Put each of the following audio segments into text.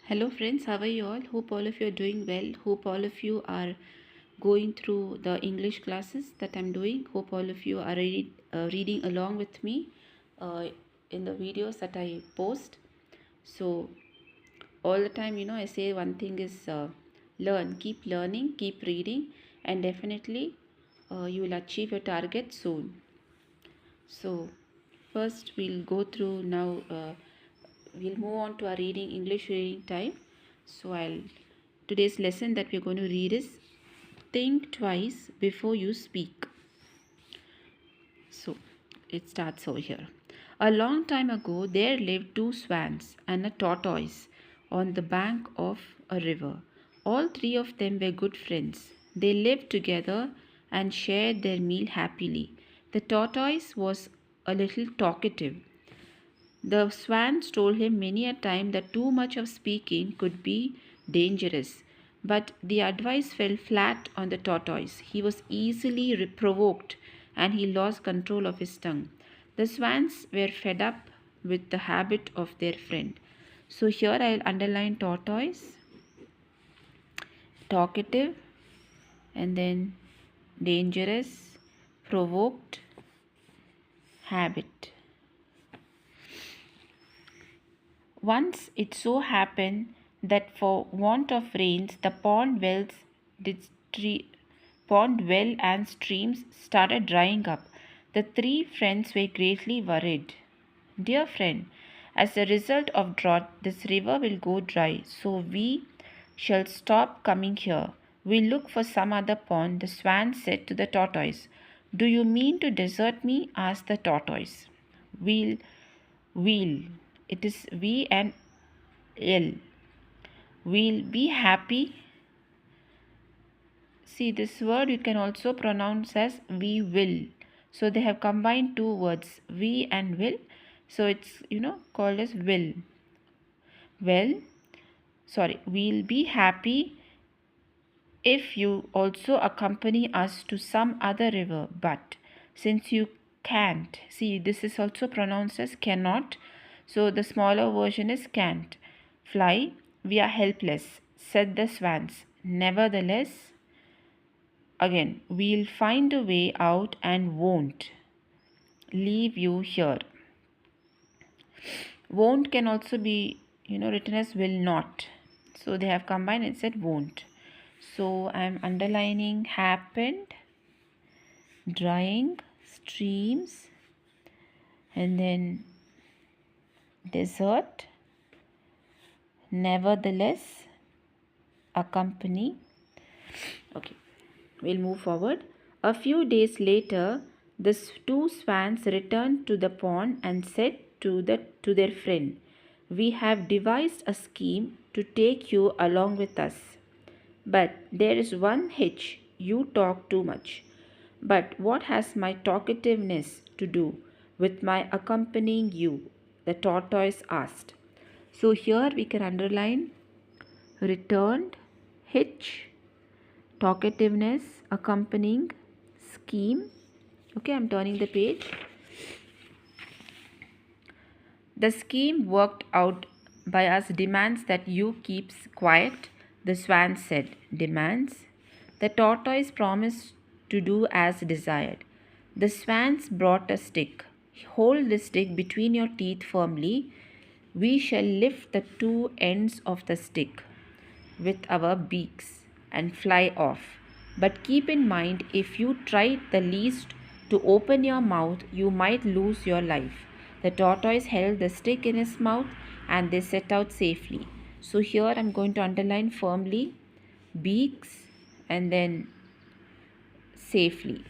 Hello friends, how are you all? Hope all of you are doing well. Hope all of you are going through the English classes that I'm doing. Hope all of you are reading along with me uh, in the videos that I post. So all the time, I say one thing is learn, keep learning, keep reading, and definitely you will achieve your target soon. So first we'll go through now. We'll move on to our English reading time. So today's lesson that we're going to read is think twice before you speak. So it starts over here. A long time ago, there lived two swans and a tortoise on the bank of a river. All three of them were good friends. They lived together and shared their meal happily. The tortoise was a little talkative. The swans told him many a time that too much of speaking could be dangerous, but the advice fell flat on the tortoise. He was easily provoked and he lost control of his tongue. The swans were fed up with the habit of their friend. So here I'll underline tortoise, talkative, and then dangerous, provoked, habit. Once it so happened that for want of rains the did pond well and streams started drying up. The three friends were greatly worried. Dear friend, as a result of drought, this river will go dry, so we shall stop coming here. We look for some other pond, the swan said to the tortoise. Do you mean to desert me? Asked the tortoise. We'll We'll. It is V and L. We'll be happy. See, this word you can also pronounce as we will. So they have combined two words, we and will. So it's, called as will. We'll be happy if you also accompany us to some other river. But since you can't, see, this is also pronounced as cannot. So the smaller version is can't. Fly, we are helpless, said the swans. Nevertheless, again, we'll find a way out and won't leave you here. Won't can also be, written as will not. So they have combined and said won't. So I'm underlining happened, drying, streams, and then desert, nevertheless, accompany. Okay, we'll move forward. A few days later, the two swans returned to the pond and said to their friend, we have devised a scheme to take you along with us. But there is one hitch, you talk too much. But what has my talkativeness to do with my accompanying you? The tortoise asked. So here we can underline returned, hitch, talkativeness, accompanying, scheme. Okay, I'm turning the page. The scheme worked out by us demands that you keep quiet, the swan said. Demands? The tortoise promised to do as desired. The swans brought a stick. Hold the stick between your teeth firmly. We shall lift the two ends of the stick with our beaks and fly off. But keep in mind, if you try the least to open your mouth, you might lose your life. The tortoise held the stick in his mouth and they set out safely. So here I'm going to underline firmly beaks and then safely.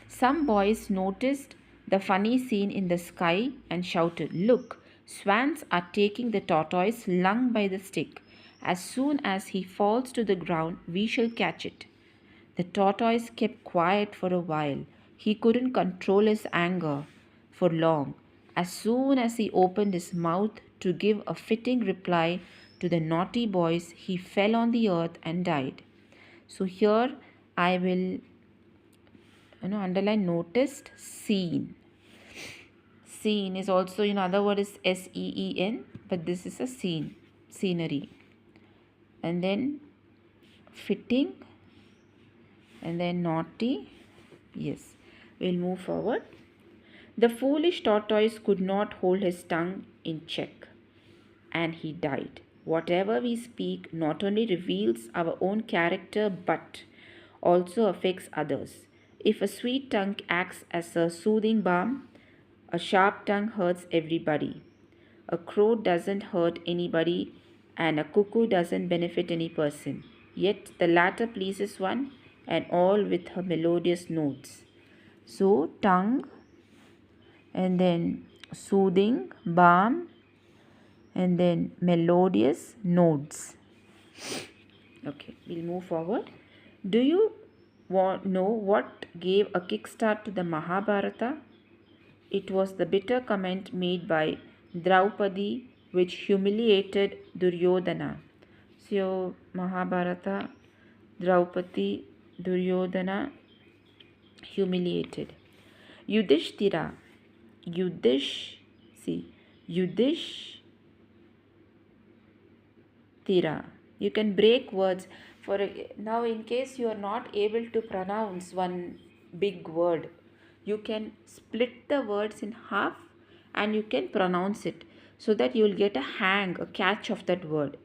Some boys noticed the funny scene in the sky and shouted, look, swans are taking the tortoise lung by the stick. As soon as he falls to the ground, we shall catch it. The tortoise kept quiet for a while. He couldn't control his anger for long. As soon as he opened his mouth to give a fitting reply to the naughty boys, he fell on the earth and died. So here I will underline noticed, seen. Scene is also, other word is SEEN, but this is a scene, scenery. and then fitting, and then naughty. Yes, we'll move forward. The foolish tortoise could not hold his tongue in check, and he died. Whatever we speak not only reveals our own character but also affects others. If a sweet tongue acts as a soothing balm, a sharp tongue hurts everybody. A crow doesn't hurt anybody, and a cuckoo doesn't benefit any person. Yet the latter pleases one, and all with her melodious notes. So, tongue, and then soothing, balm, and then melodious notes. Okay, we'll move forward. Do you know what gave a kickstart to the Mahabharata? It was the bitter comment made by Draupadi which humiliated Duryodhana. So, Mahabharata, Draupadi, Duryodhana humiliated. Yudhishthira, Yudhish, see, Yudhishthira. You can break words. Now, in case you are not able to pronounce one big word, you can split the words in half and you can pronounce it so that you will get a hang, a catch of that word.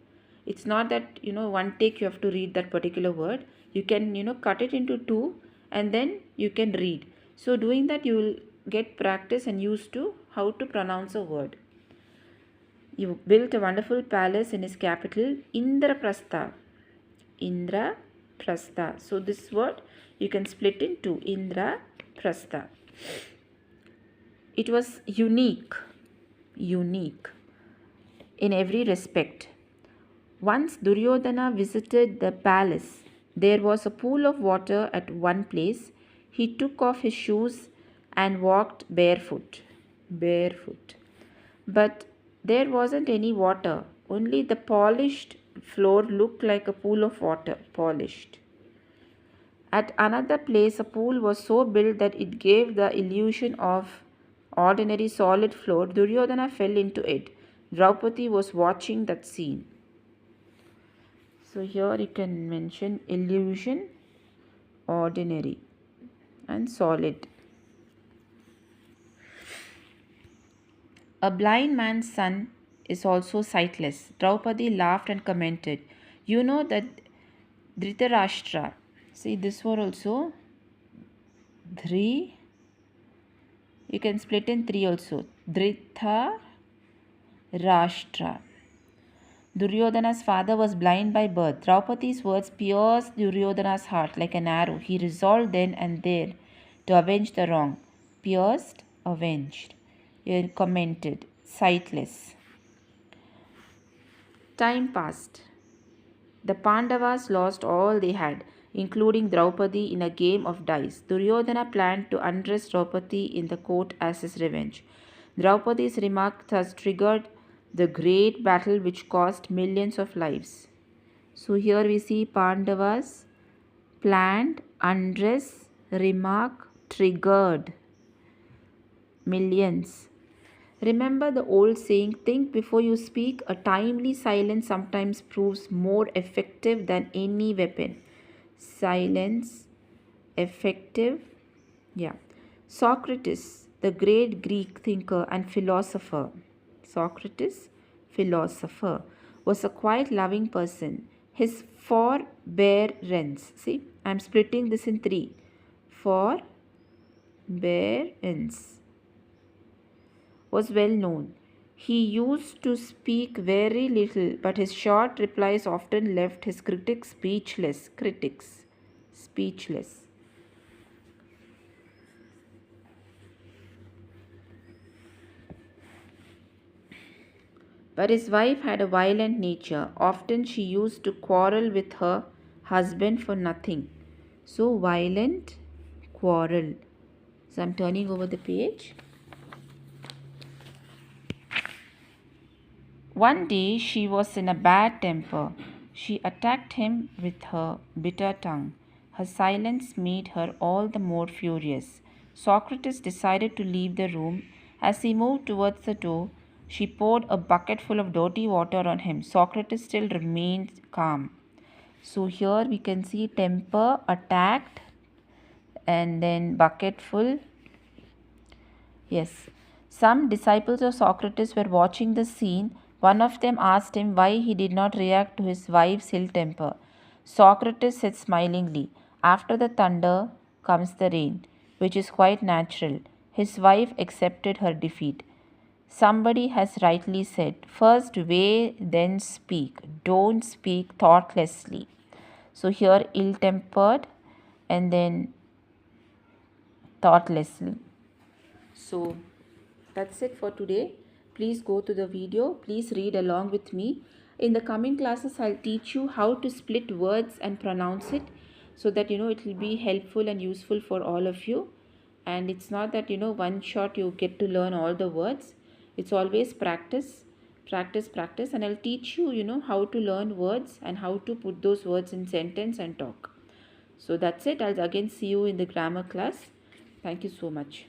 It's not that one take you have to read that particular word. You can cut it into two and then you can read. So doing that you will get practice and used to how to pronounce a word. You built a wonderful palace in his capital, Indraprastha. Indraprastha. So this word you can split into Indraprastha. It was unique in every respect. Once Duryodhana visited the palace. There was a pool of water at one place. He took off his shoes and walked barefoot. But there wasn't any water. Only the polished floor looked like a pool of water, polished. At another place, a pool was so built that it gave the illusion of ordinary solid floor. Duryodhana fell into it. Draupadi was watching that scene. So here you can mention illusion, ordinary, and solid. A blind man's son is also sightless. Draupadi laughed and commented, "You know that Dhritarashtra." See this word also. Dhri. You can split in three also. Dhritarashtra. Duryodhana's father was blind by birth. Draupadi's words pierced Duryodhana's heart like an arrow. He resolved then and there to avenge the wrong. Pierced, avenged. He commented, sightless. Time passed. The Pandavas lost all they had, including Draupadi, in a game of dice. Duryodhana planned to undress Draupadi in the court as his revenge. Draupadi's remark thus triggered the great battle which cost millions of lives. So here we see Pandavas planned, undress, remark, triggered millions. Remember the old saying, think before you speak. A timely silence sometimes proves more effective than any weapon. Silence, effective. Yeah. Socrates, the great Greek thinker and philosopher. Socrates, philosopher, was a quiet, loving person. His forbearance. See, I am splitting this in three. Forbearance was well known. He used to speak very little, but his short replies often left his critics speechless. But his wife had a violent nature. Often she used to quarrel with her husband for nothing. So violent, quarrel. So I'm turning over the page. One day she was in a bad temper. She attacked him with her bitter tongue. Her silence made her all the more furious. Socrates decided to leave the room. As he moved towards the door, She poured a bucket full of dirty water on him. Socrates still remained calm. So here we can see temper, attacked, and then bucket full. Yes. Some disciples of Socrates were watching the scene. One of them asked him why he did not react to his wife's ill temper. Socrates said smilingly, "After the thunder comes the rain, which is quite natural." His wife accepted her defeat. Somebody has rightly said, "First weigh, then speak. Don't speak thoughtlessly." So here, ill tempered and then thoughtlessly. So that's it for today. Please go to the video. Please read along with me. In the coming classes, I'll teach you how to split words and pronounce it, so that it will be helpful and useful for all of you. And it's not that one shot you get to learn all the words. It's always practice, practice, practice. And I'll teach you how to learn words and how to put those words in sentence and talk. So that's it. I'll again see you in the grammar class. Thank you so much.